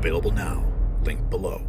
Available now. Link below.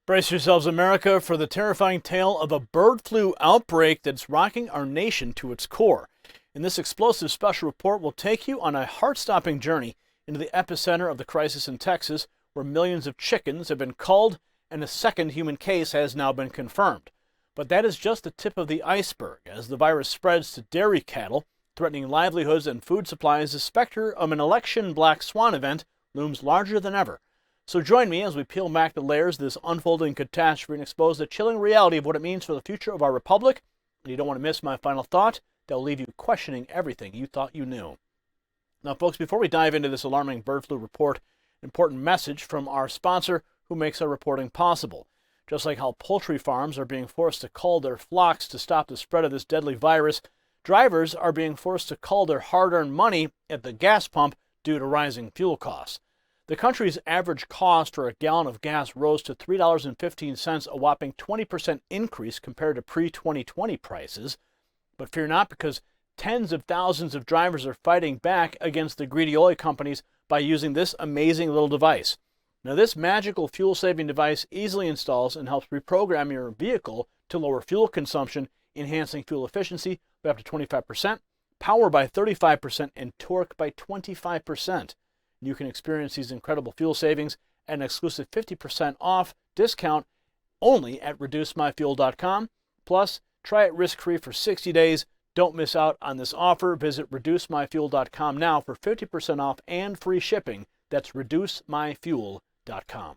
Brace yourselves, America, for the terrifying tale of a bird flu outbreak that's rocking our nation to its core. And this explosive special report will take you on a heart-stopping journey into the epicenter of the crisis in Texas, where millions of chickens have been culled and a second human case has now been confirmed. But that is just the tip of the iceberg. As the virus spreads to dairy cattle, threatening livelihoods and food supplies, the specter of an election black swan event looms larger than ever. So join me as we peel back the layers of this unfolding catastrophe and expose the chilling reality of what it means for the future of our republic. And you don't want to miss my final thought that will leave you questioning everything you thought you knew. Now, folks, before we dive into this alarming bird flu report, an important message from our sponsor who makes our reporting possible. Just like how poultry farms are being forced to cull their flocks to stop the spread of this deadly virus, drivers are being forced to cull their hard-earned money at the gas pump due to rising fuel costs. The country's average cost for a gallon of gas rose to $3.15, a whopping 20% increase compared to pre-2020 prices. But fear not, because tens of thousands of drivers are fighting back against the greedy oil companies by using this amazing little device. Now, this magical fuel-saving device easily installs and helps reprogram your vehicle to lower fuel consumption, enhancing fuel efficiency by up to 25%, power by 35%, and torque by 25%. You can experience these incredible fuel savings at an exclusive 50% off discount only at reducemyfuel.com. Plus, try it risk-free for 60 days. Don't miss out on this offer. Visit reducemyfuel.com now for 50% off and free shipping. That's reducemyfuel.com.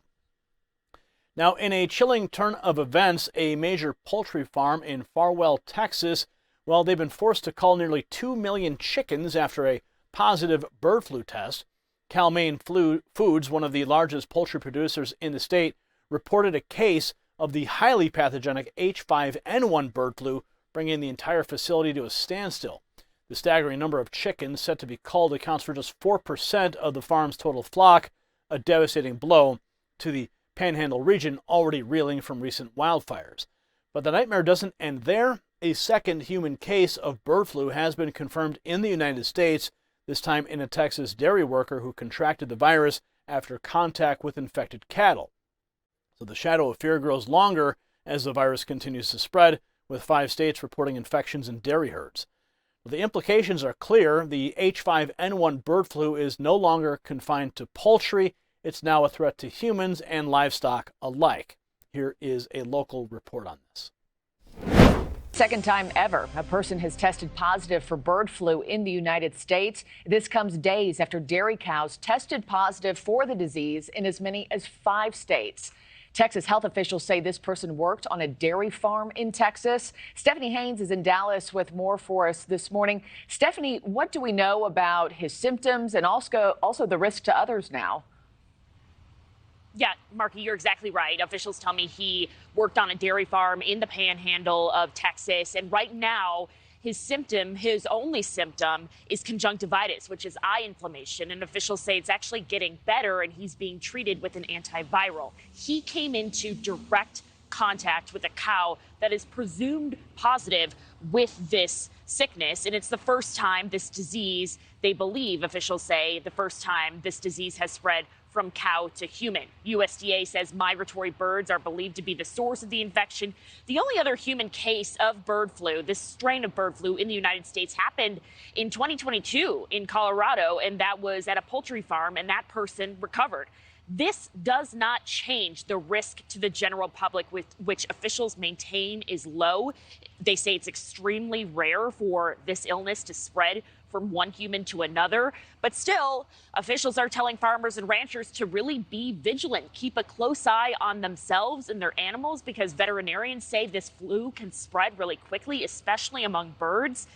Now, in a chilling turn of events, a major poultry farm in Farwell, Texas, well, they've been forced to cull nearly 2 million chickens after a positive bird flu test. Cal-Maine Foods, one of the largest poultry producers in the state, reported a case of the highly pathogenic H5N1 bird flu, bringing the entire facility to a standstill. The staggering number of chickens set to be culled accounts for just 4% of the farm's total flock, a devastating blow to the Panhandle region already reeling from recent wildfires. But the nightmare doesn't end there. A second human case of bird flu has been confirmed in the United States, this time in a Texas dairy worker who contracted the virus after contact with infected cattle. So the shadow of fear grows longer as the virus continues to spread, with 5 states reporting infections in dairy herds. The implications are clear. The H5N1 bird flu is no longer confined to poultry. It's now a threat to humans and livestock alike. Here is a local report on this. Second time ever, a person has tested positive for bird flu in the United States. This comes days after dairy cows tested positive for the disease in as many as 5 states. Texas health officials say this person worked on a dairy farm in Texas. Stephanie Haynes is in Dallas with more for us this morning. Stephanie, what do we know about his symptoms and also the risk to others now? Yeah, Marky, you're exactly right. Officials tell me he worked on a dairy farm in the Panhandle of Texas. And right now, his only symptom is conjunctivitis, which is eye inflammation. And officials say it's actually getting better and he's being treated with an antiviral. He came into direct contact with a cow that is presumed positive with this sickness. And it's the first time this disease, they believe, officials say, the first time this disease has spread from cow to human. USDA says migratory birds are believed to be the source of the infection. The only other human case of bird flu, this strain of bird flu in the United States, happened in 2022 in Colorado, and that was at a poultry farm, and that person recovered. This does not change the risk to the general public, which officials maintain is low. They say it's extremely rare for this illness to spread from one human to another. But still, officials are telling farmers and ranchers to really be vigilant, keep a close eye on themselves and their animals, because veterinarians say this flu can spread really quickly, especially among birds.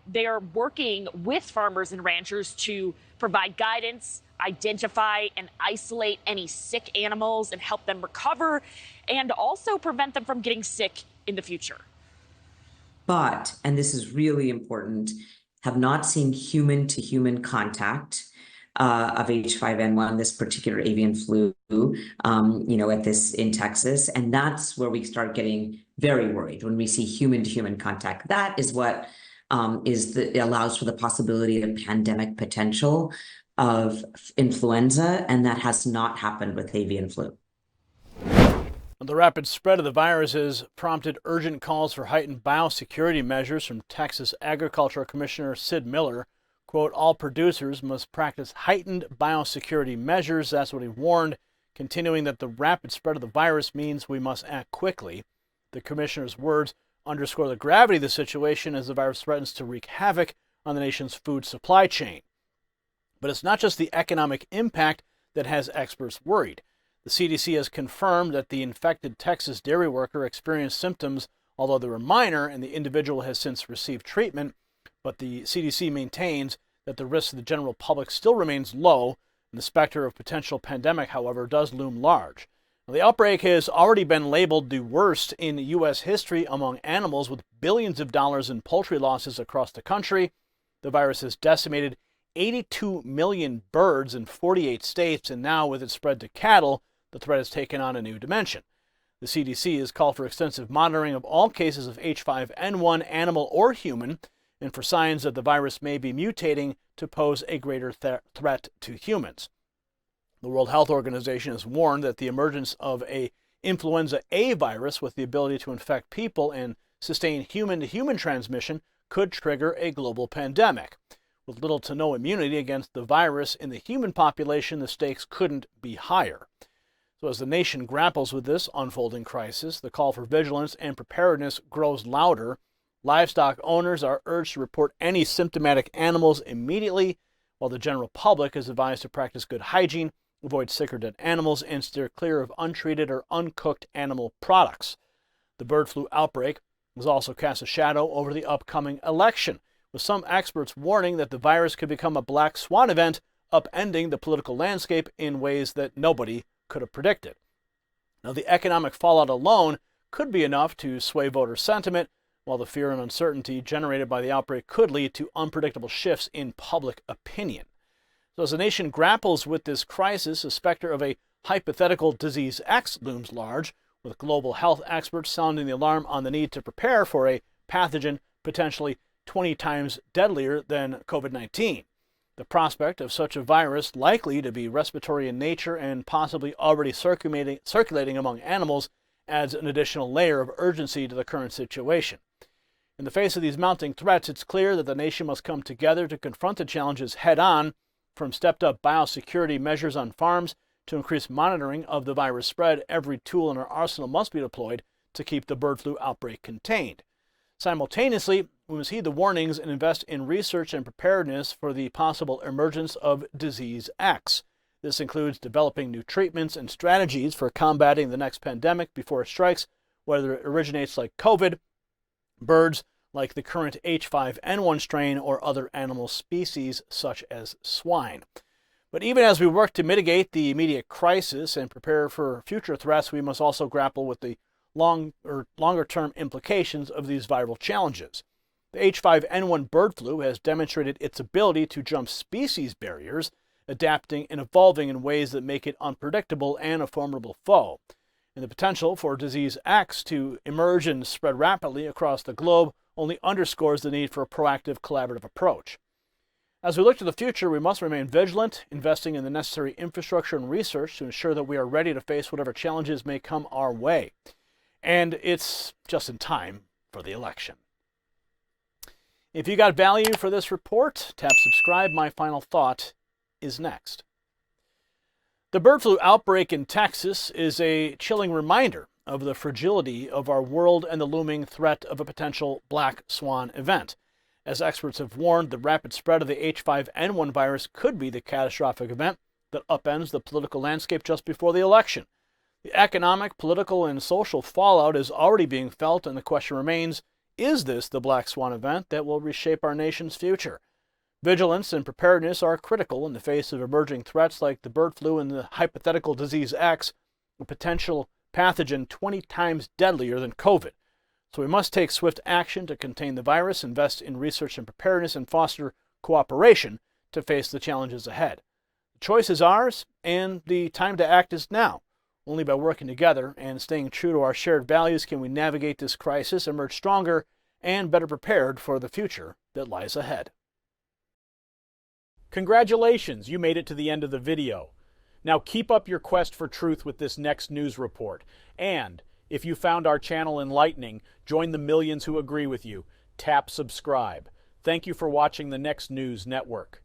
They are working with farmers and ranchers to provide guidance, identify and isolate any sick animals and help them recover, and also prevent them from getting sick in the future. But, and this is really important, have not seen human-to-human contact of H5N1, this particular avian flu, in Texas. And that's where we start getting very worried when we see human-to-human contact. That is what allows for the possibility of pandemic potential. of influenza, and that has not happened with avian flu. The rapid spread of the virus has prompted urgent calls for heightened biosecurity measures from Texas Agricultural Commissioner Sid Miller. Quote, all producers must practice heightened biosecurity measures. That's what he warned, continuing that the rapid spread of the virus means we must act quickly. The commissioner's words underscore the gravity of the situation as the virus threatens to wreak havoc on the nation's food supply chain. But it's not just the economic impact that has experts worried. The CDC has confirmed that the infected Texas dairy worker experienced symptoms, although they were minor, and the individual has since received treatment. But the CDC maintains that the risk to the general public still remains low, and the specter of potential pandemic, however, does loom large. Now, the outbreak has already been labeled the worst in U.S. history among animals, with billions of dollars in poultry losses across the country. The virus has decimated 82 million birds in 48 states, and now with its spread to cattle, the threat has taken on a new dimension. The CDC has called for extensive monitoring of all cases of H5N1, animal or human, and for signs that the virus may be mutating to pose a greater threat to humans. The World Health Organization has warned that the emergence of a influenza A virus with the ability to infect people and sustain human-to-human transmission could trigger a global pandemic. With little to no immunity against the virus in the human population, the stakes couldn't be higher. So as the nation grapples with this unfolding crisis, the call for vigilance and preparedness grows louder. Livestock owners are urged to report any symptomatic animals immediately, while the general public is advised to practice good hygiene, avoid sick or dead animals, and steer clear of untreated or uncooked animal products. The bird flu outbreak has also cast a shadow over the upcoming election, with some experts warning that the virus could become a black swan event, upending the political landscape in ways that nobody could have predicted. Now, the economic fallout alone could be enough to sway voter sentiment, while the fear and uncertainty generated by the outbreak could lead to unpredictable shifts in public opinion. So as the nation grapples with this crisis, the specter of a hypothetical disease X looms large, with global health experts sounding the alarm on the need to prepare for a pathogen potentially 20 times deadlier than COVID-19. The prospect of such a virus, likely to be respiratory in nature and possibly already circulating among animals, adds an additional layer of urgency to the current situation. In the face of these mounting threats, it's clear that the nation must come together to confront the challenges head-on, from stepped-up biosecurity measures on farms to increased monitoring of the virus spread. Every tool in our arsenal must be deployed to keep the bird flu outbreak contained. Simultaneously, we must heed the warnings and invest in research and preparedness for the possible emergence of disease X. This includes developing new treatments and strategies for combating the next pandemic before it strikes, whether it originates like COVID, birds like the current H5N1 strain, or other animal species such as swine. But even as we work to mitigate the immediate crisis and prepare for future threats, we must also grapple with the longer-term implications of these viral challenges. The H5N1 bird flu has demonstrated its ability to jump species barriers, adapting and evolving in ways that make it unpredictable and a formidable foe. And the potential for disease X to emerge and spread rapidly across the globe only underscores the need for a proactive, collaborative approach. As we look to the future, we must remain vigilant, investing in the necessary infrastructure and research to ensure that we are ready to face whatever challenges may come our way. And it's just in time for the election. If you got value for this report, tap subscribe. My final thought is next. The bird flu outbreak in Texas is a chilling reminder of the fragility of our world and the looming threat of a potential black swan event. As experts have warned, the rapid spread of the H5N1 virus could be the catastrophic event that upends the political landscape just before the election. The economic, political, and social fallout is already being felt, and the question remains, is this the black swan event that will reshape our nation's future? Vigilance and preparedness are critical in the face of emerging threats like the bird flu and the hypothetical disease X, a potential pathogen 20 times deadlier than COVID. So we must take swift action to contain the virus, invest in research and preparedness, and foster cooperation to face the challenges ahead. The choice is ours, and the time to act is now. Only by working together and staying true to our shared values can we navigate this crisis, emerge stronger, and better prepared for the future that lies ahead. Congratulations, you made it to the end of the video. Now keep up your quest for truth with this next news report. And if you found our channel enlightening, join the millions who agree with you. Tap subscribe. Thank you for watching the Next News Network.